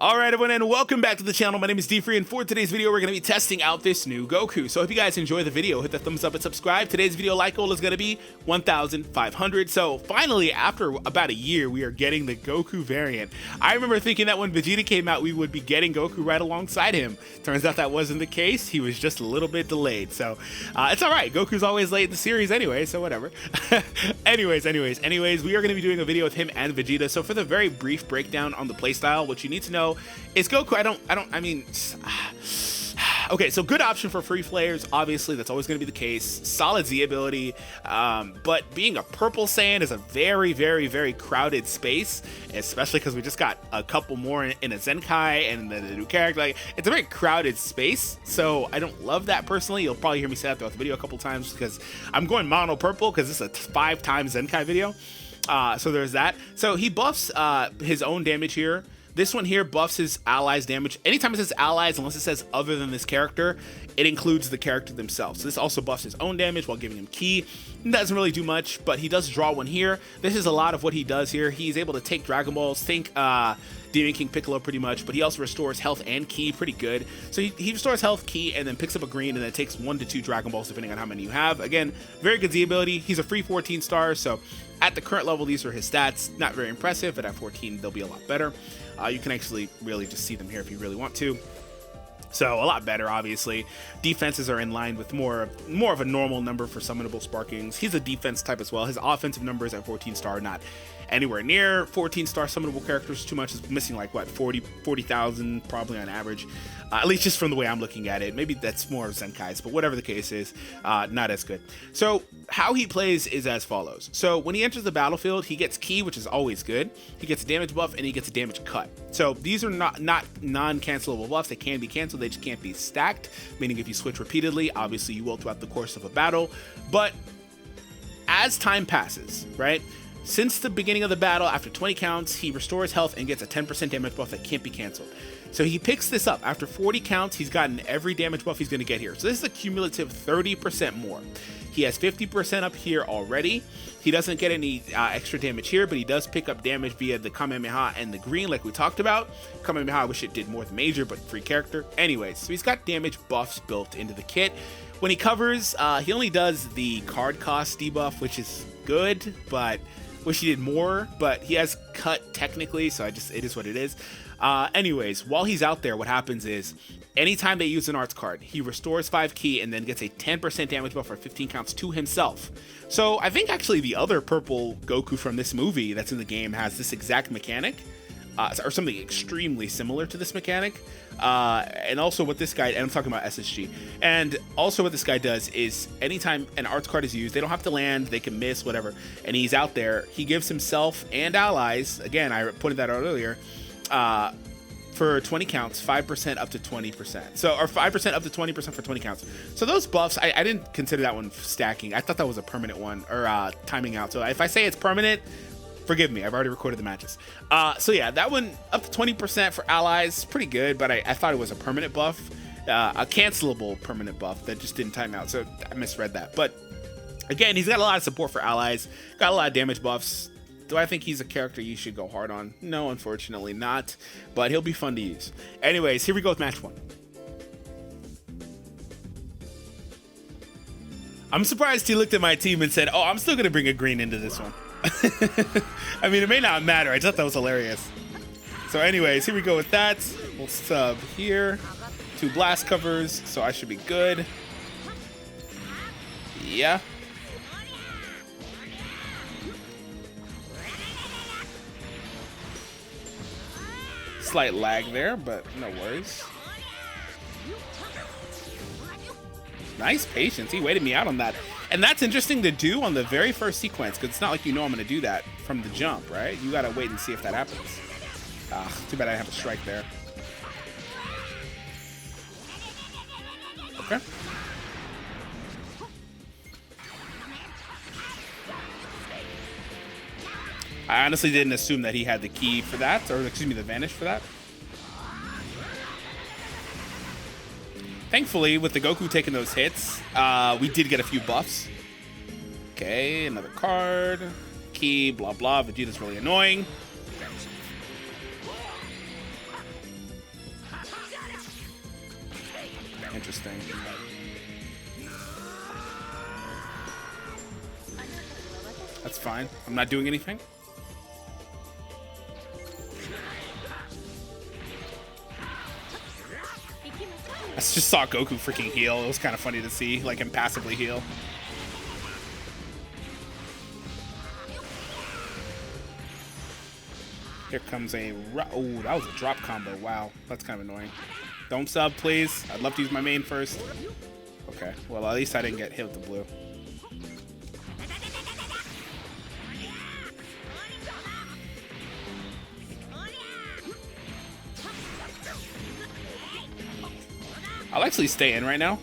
Alright everyone, and welcome back to the channel. My name is D-Free, and for today's video we're going to be testing out this new Goku. So if you guys enjoy the video, hit the thumbs up and subscribe. Today's video like goal is going to be 1,500. So finally, after about a year, we are getting the Goku variant. I remember thinking that when Vegeta came out, we would be getting Goku right alongside him. Turns out that wasn't the case. He was just a little bit delayed. So it's alright. Goku's always late in the series anyway, so whatever. anyways, we are going to be doing a video with him and Vegeta. So for the very brief breakdown on the playstyle, what you need to know is Goku, okay, so good option for free players, obviously, that's always going to be the case. Solid Z ability, but being a purple Saiyan is a very, very crowded space, especially because we just got a couple more in a Zenkai and then a new character. Like, it's a very crowded space, so I don't love that personally. You'll probably hear me say that throughout the video a couple times because I'm going mono purple because this is a 5-time Zenkai video. So there's that. So he buffs his own damage here. This one here buffs his allies' damage. Anytime it says allies, unless it says other than this character, it includes the character themselves. So this also buffs his own damage while giving him ki. Doesn't really do much, but he does draw one here. This is a lot of what he does here. He's able to take Dragon Balls, think Demon King Piccolo pretty much, but he also restores health and ki pretty good. So he restores health, ki, and then picks up a green, and then takes 1 to 2 Dragon Balls depending on how many you have. Again, very good Z ability. He's a free 14 stars, so at the current level, these are his stats. Not very impressive, but at 14, they'll be a lot better. You can actually really just see them here if you really want to. So a lot better, obviously. Defenses are in line with more of a normal number for summonable Sparkings. He's a defense type as well. His offensive numbers at 14 star, not anywhere near 14 star summonable characters too much. Is missing like what, 40,000 probably on average, at least just from the way I'm looking at it. Maybe that's more Zenkai's, but whatever the case is, not as good. So how he plays is as follows. So when he enters the battlefield, he gets ki, which is always good. He gets a damage buff and he gets a damage cut. So these are not non-cancelable buffs. They can be canceled, they just can't be stacked, meaning if you switch repeatedly, obviously you will throughout the course of a battle. But as time passes, right, since the beginning of the battle, after 20 counts, he restores health and gets a 10% damage buff that can't be canceled. So he picks this up. After 40 counts, he's gotten every damage buff he's going to get here. So this is a cumulative 30% more. He has 50% up here already. He doesn't get any extra damage here, but he does pick up damage via the Kamehameha and the green like we talked about. Kamehameha, I wish it did more than major, but free character. Anyways, so he's got damage buffs built into the kit. When he covers, he only does the card cost debuff, which is good, but wish he did more. But he has cut technically, so it is what it is. Anyways, while he's out there, what happens is anytime they use an arts card, he restores 5 ki and then gets a 10% damage buff for 15 counts to himself. So I think actually the other purple Goku from this movie that's in the game has this exact mechanic, or something extremely similar to this mechanic. And also what this guy, and I'm talking about SSG, and also what this guy does is anytime an arts card is used, they don't have to land, they can miss, whatever, and he's out there, he gives himself and allies, again, I pointed that out earlier, for 20 counts, 5% up to 20%. So, or 5% up to 20% for 20 counts. So those buffs, I didn't consider that one stacking. I thought that was a permanent one, or timing out. So if I say it's permanent, forgive me, I've already recorded the matches. So yeah, that one up to 20% for allies, pretty good, but I thought it was a permanent buff, a cancelable permanent buff that just didn't time out. So I misread that. But again, he's got a lot of support for allies, got a lot of damage buffs. Do I think he's a character you should go hard on? No, unfortunately not, but he'll be fun to use. Anyways, here we go with match 1. I'm surprised he looked at my team and said, oh, I'm still going to bring a green into this one. I mean, it may not matter. I just thought that was hilarious. So anyways, here we go with that. We'll sub here. 2 blast covers, so I should be good. Yeah. Slight lag there, but no worries. Nice patience. He waited me out on that. And that's interesting to do on the very first sequence, because it's not like you know I'm going to do that from the jump, right? You got to wait and see if that happens. Too bad I didn't have a strike there. Okay. I honestly didn't assume that he had the key for that, or excuse me, the vanish for that. Thankfully, with the Goku taking those hits, we did get a few buffs. Okay, another card. Ki, blah, blah. Vegeta's really annoying. interesting. That's fine. I'm not doing anything. I just saw Goku freaking heal. It was kind of funny to see, like, him passively heal. Here comes a... Oh, that was a drop combo. Wow, that's kind of annoying. Don't sub, please. I'd love to use my main first. Okay, well, at least I didn't get hit with the blue. I'll actually stay in right now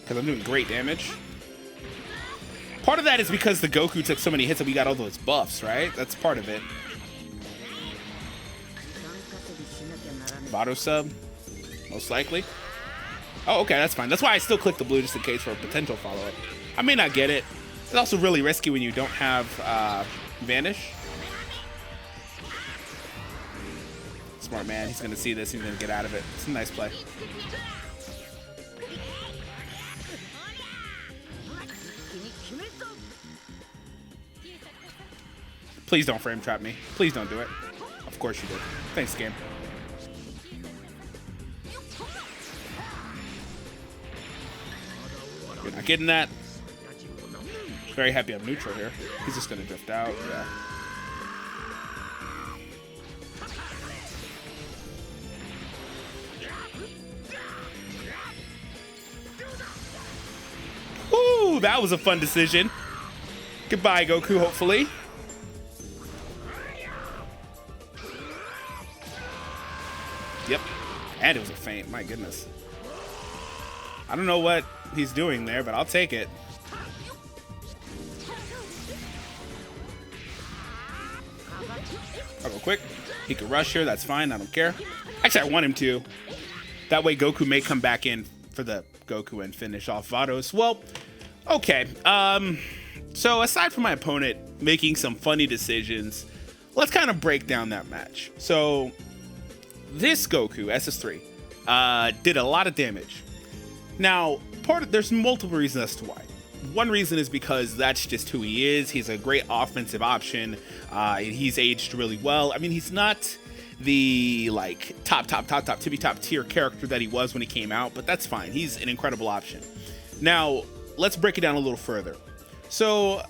because I'm doing great damage. Part of that is because the Goku took so many hits and we got all those buffs, right? That's part of it. Vado sub, most likely. Oh, okay, that's fine. That's why I still click the blue just in case for a potential follow-up. I may not get it. It's also really risky when you don't have Vanish. Smart man, he's gonna see this, he's gonna get out of it. It's a nice play. Please don't frame trap me. Please don't do it. Of course you did. Thanks, game. You're not getting that. Very happy I'm neutral here. He's just gonna drift out, yeah. Woo, that was a fun decision. Goodbye, Goku, hopefully. Yep. And it was a feint. My goodness. I don't know what he's doing there, but I'll take it. I'll go quick. He can rush here. That's fine. I don't care. Actually, I want him to. That way, Goku may come back in for the Goku and finish off Vados. Well, okay. So aside from my opponent making some funny decisions, let's kind of break down that match. So this Goku, SS3, did a lot of damage. Now, there's multiple reasons as to why. One reason is because that's just who he is. He's a great offensive option. He's aged really well. I mean, he's not the like top tier character that he was when he came out, but that's fine. He's an incredible option. Now, let's break it down a little further. So,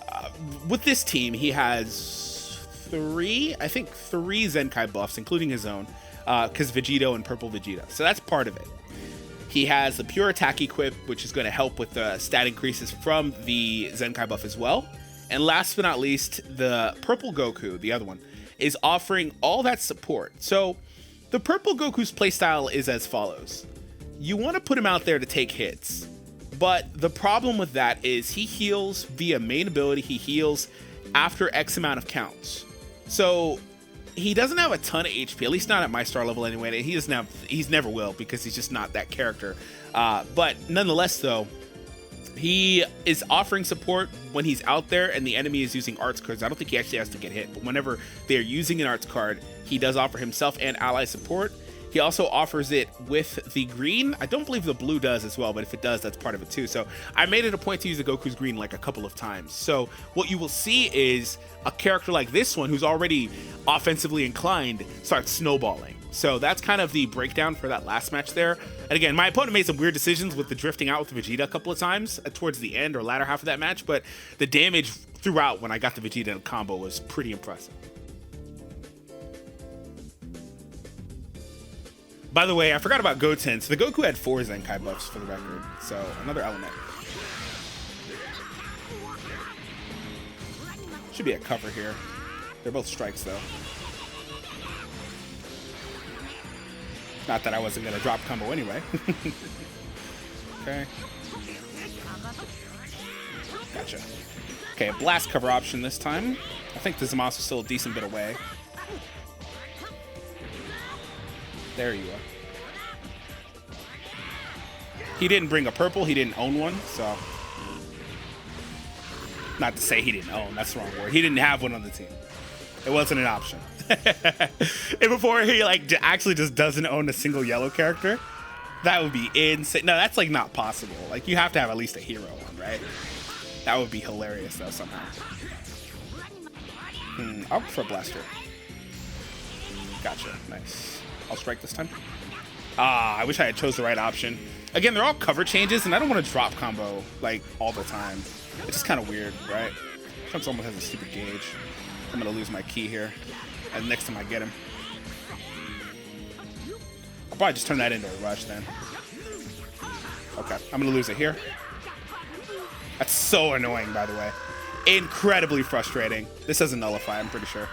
with this team, he has three Zenkai buffs, including his own, because Vegito and Purple Vegeta. So that's part of it. He has the Pure Attack equip, which is going to help with the stat increases from the Zenkai buff as well. And last but not least, the Purple Goku, the other one, is offering all that support. So the Purple Goku's playstyle is as follows. You want to put him out there to take hits, but the problem with that is he heals via main ability. He heals after X amount of counts. So he doesn't have a ton of HP, at least not at my star level anyway. He's never will, because he's just not that character. But nonetheless, though, he is offering support when he's out there and the enemy is using arts cards. I don't think he actually has to get hit, but whenever they're using an arts card, he does offer himself and ally support. He also offers it with the green. I don't believe the blue does as well, but if it does, that's part of it too. So I made it a point to use the Goku's green like a couple of times. So what you will see is a character like this one, who's already offensively inclined, starts snowballing. So that's kind of the breakdown for that last match there. And again, my opponent made some weird decisions with the drifting out with Vegeta a couple of times towards the end or latter half of that match, but the damage throughout when I got the Vegeta combo was pretty impressive. By the way, I forgot about Goten. So the Goku had 4 Zenkai buffs for the record. So another element. Should be a cover here. They're both strikes though. Not that I wasn't gonna drop combo anyway. Okay. Gotcha. Okay, a blast cover option this time. I think the Zamasu is still a decent bit away. There you are. He didn't bring a purple. He didn't own one, so. Not to say he didn't own. That's the wrong word. He didn't have one on the team. It wasn't an option. And before he actually just doesn't own a single yellow character. That would be insane. No, that's like not possible. Like you have to have at least a hero one, right? That would be hilarious though somehow. I'll prefer Blaster. Gotcha. Nice. I'll strike this time. I wish I had chose the right option. Again, they're all cover changes, and I don't want to drop combo like all the time. It's just kind of weird, right? Trunks almost has a stupid gauge. I'm gonna lose my key here, and next time I get him, I'll probably just turn that into a rush then. Okay, I'm gonna lose it here. That's so annoying, by the way. Incredibly frustrating. This doesn't nullify, I'm pretty sure.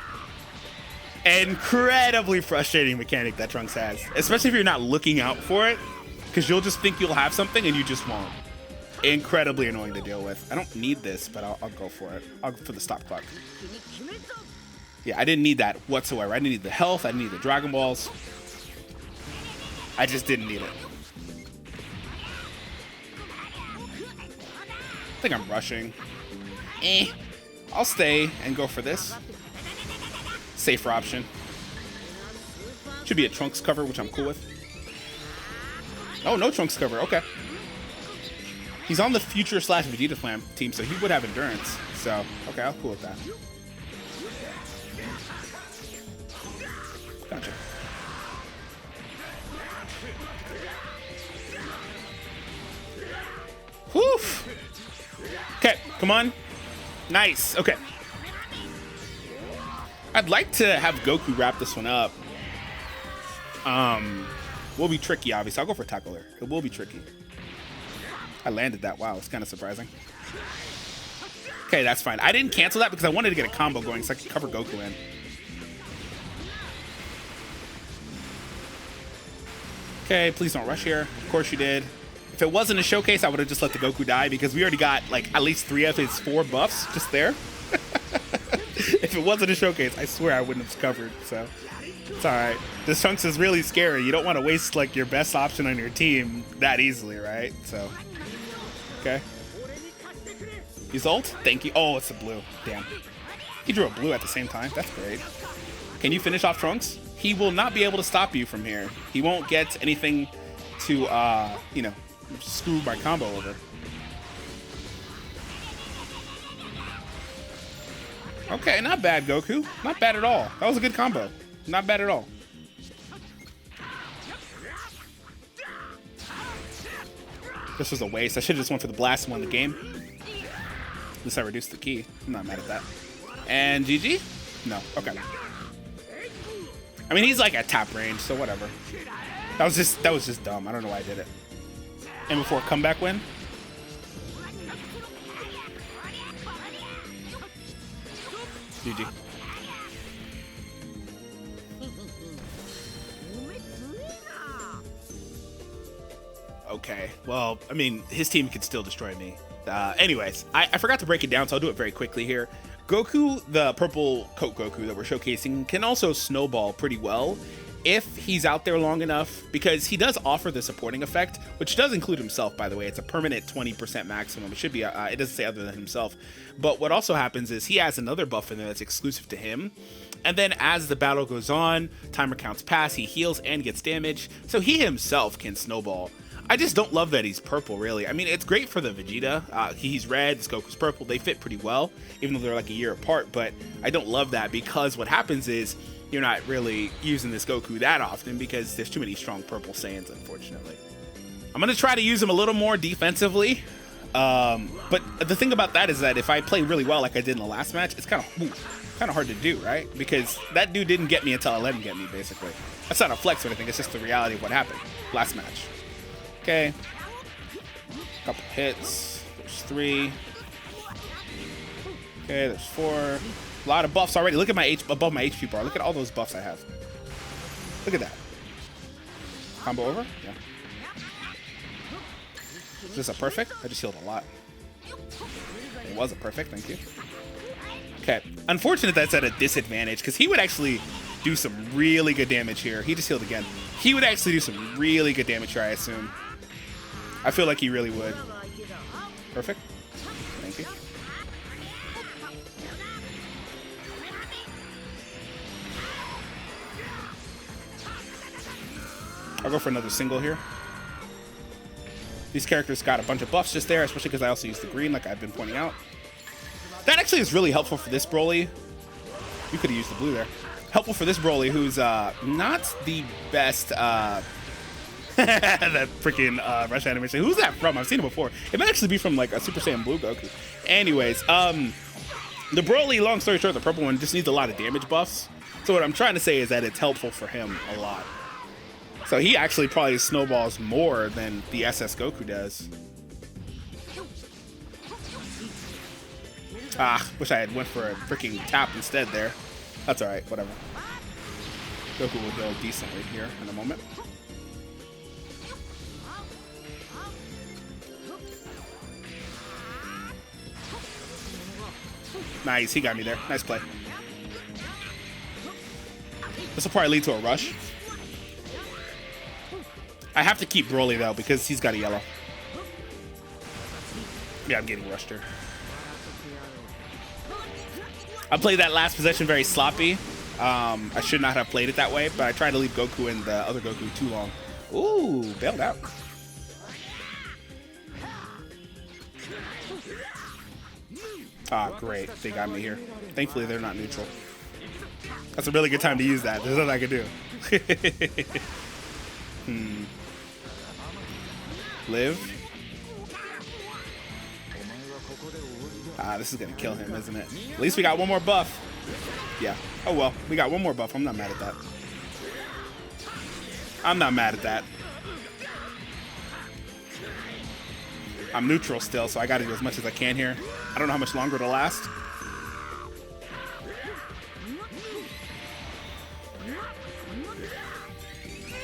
Incredibly frustrating mechanic that Trunks has, especially if you're not looking out for it, because you'll just think you'll have something and you just won't. Incredibly annoying to deal with. I don't need this, but I'll go for it. I'll go for the stop clock. Yeah, I didn't need that whatsoever. I didn't need the health. I didn't need the Dragon Balls. I just didn't need it. I think I'm rushing. I'll stay and go for this. Safer option. Should be a Trunks cover, which I'm cool with. Oh, no Trunks cover. Okay. He's on the Future / Vegeta Flam team, so he would have endurance. So, okay, I'm cool with that. Gotcha. Whew. Okay, come on. Nice. Okay. I'd like to have Goku wrap this one up. Will be tricky, obviously. I'll go for Tackler. It will be tricky. I landed that. Wow, it's kind of surprising. Okay, that's fine. I didn't cancel that because I wanted to get a combo going so I could cover Goku in. Okay, please don't rush here. Of course you did. If it wasn't a showcase, I would have just let the Goku die because we already got like at least 3 of his 4 buffs just there. If it wasn't a showcase, I swear I wouldn't have covered, so it's alright. This Trunks is really scary. You don't want to waste like your best option on your team that easily, right? So, okay. He's ult? Thank you. Oh, it's a blue. Damn. He drew a blue at the same time. That's great. Can you finish off Trunks? He will not be able to stop you from here. He won't get anything to, you know, screw my combo over. Okay, not bad, Goku. Not bad at all. That was a good combo. Not bad at all. This was a waste. I should have just went for the blast and won the game. At least I reduced the key. I'm not mad at that. And GG? No. Okay. I mean, he's like at top range, so whatever. That was just dumb. I don't know why I did it. And before comeback win. GG. Okay, well, I mean, his team could still destroy me. Anyways, I forgot to break it down, so I'll do it very quickly here. Goku, the purple Coat Goku that we're showcasing, can also snowball pretty well if he's out there long enough, because he does offer the supporting effect, which does include himself, by the way. It's a permanent 20% maximum. It should be, it doesn't say other than himself. But what also happens is he has another buff in there that's exclusive to him. And then as the battle goes on, timer counts pass, he heals and gets damage. So he himself can snowball. I just don't love that he's purple, really. I mean, it's great for the Vegeta. He's red, this Goku's purple. They fit pretty well, even though they're like a year apart. But I don't love that because what happens is you're not really using this Goku that often because there's too many strong purple Saiyans, unfortunately. I'm going to try to use him a little more defensively. But the thing about that is that if I play really well like I did in the last match, it's kind of hard to do, right? Because that dude didn't get me until I let him get me, basically. That's not a flex or anything. It's just the reality of what happened last match. Okay. Couple hits. There's 3. Okay, there's 4. A lot of buffs already. Look at my above my HP bar. Look at all those buffs I have. Look at that. Combo over? Yeah. Is this a perfect? I just healed a lot. It was a perfect, thank you. Okay. Unfortunate that's at a disadvantage, because he would actually do some really good damage here. He just healed again. He would actually do some really good damage here, I assume. I feel like he really would. Perfect. Thank you. I'll go for another single here. These characters got a bunch of buffs just there, especially because I also use the green, like I've been pointing out. That actually is really helpful for this Broly. You could have used the blue there. Helpful for this Broly, who's not the best. That freaking rush animation. Who's that from? I've seen it before. It might actually be from like a Super Saiyan Blue Goku. Anyways, the Broly, long story short, the purple one just needs a lot of damage buffs. So what I'm trying to say is that it's helpful for him a lot. So he actually probably snowballs more than the SS Goku does. Ah, wish I had went for a freaking tap instead there. That's alright, whatever. Goku will go decently here in a moment. Nice, he got me there. Nice play. This will probably lead to a rush. I have to keep Broly though because he's got a yellow. Yeah, I'm getting rushed here. I played that last possession very sloppy. I should not have played it that way, but I tried to leave Goku and the other Goku too long. Ooh, bailed out. Ah, great. They got me here. Thankfully, they're not neutral. That's a really good time to use that. There's nothing I can do. Live. Ah, this is gonna kill him, isn't it? At least we got one more buff. Yeah. Oh well, we got one more buff. I'm not mad at that. I'm not mad at that. I'm neutral still, so I gotta do as much as I can here. I don't know how much longer it'll last.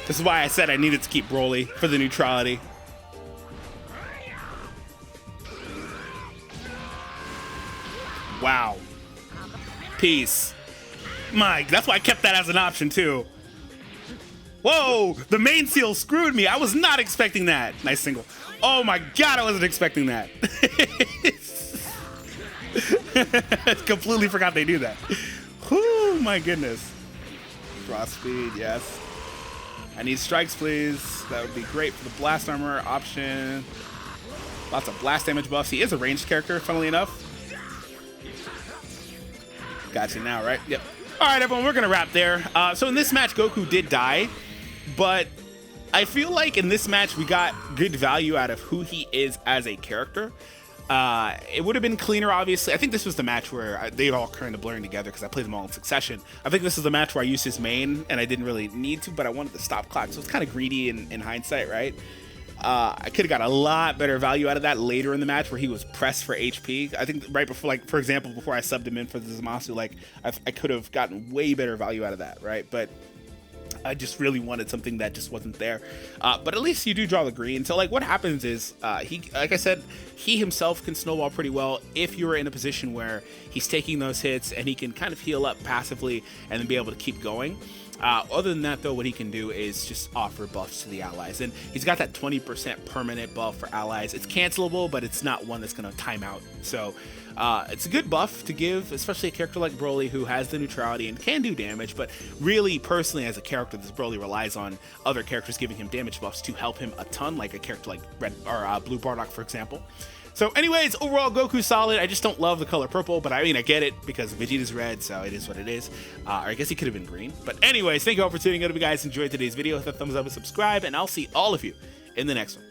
This is why I said I needed to keep Broly for the neutrality. Wow. Peace. Mike, that's why I kept that as an option too. Whoa, the main seal screwed me. I was not expecting that. Nice single. Oh my God, I wasn't expecting that. I completely forgot they do that. Oh my goodness. Draw speed, yes. I need strikes, please. That would be great for the blast armor option. Lots of blast damage buffs. He is a ranged character, funnily enough. Gotcha now, right? Yep. All right, everyone, we're going to wrap there. So in this match, Goku did die, but I feel like in this match, we got good value out of who he is as a character. It would have been cleaner, obviously. I think this was the match where they all kind of blurring together because I played them all in succession. I think this is the match where I used his main, and I didn't really need to, but I wanted to stop clock, so it's kind of greedy in hindsight, right? I could have got a lot better value out of that later in the match where he was pressed for HP. I think right before, like, for example, before I subbed him in for the Zamasu, like, I could have gotten way better value out of that, right? But I just really wanted something that just wasn't there. But at least you do draw the green. So, like, what happens is, like I said, he himself can snowball pretty well if you're in a position where he's taking those hits and he can kind of heal up passively and then be able to keep going. Other than that, though, what he can do is just offer buffs to the allies. And he's got that 20% permanent buff for allies. It's cancelable, but it's not one that's going to time out. So it's a good buff to give, especially a character like Broly who has the neutrality and can do damage. But really, personally, as a character, this Broly relies on other characters giving him damage buffs to help him a ton, like a character like Red or Blue Bardock, for example. So anyways, overall, Goku's solid. I just don't love the color purple, but I mean, I get it because Vegeta's red, so it is what it is. Or I guess he could have been green. But anyways, thank you all for tuning in. If you guys enjoyed today's video, hit that thumbs up and subscribe, and I'll see all of you in the next one.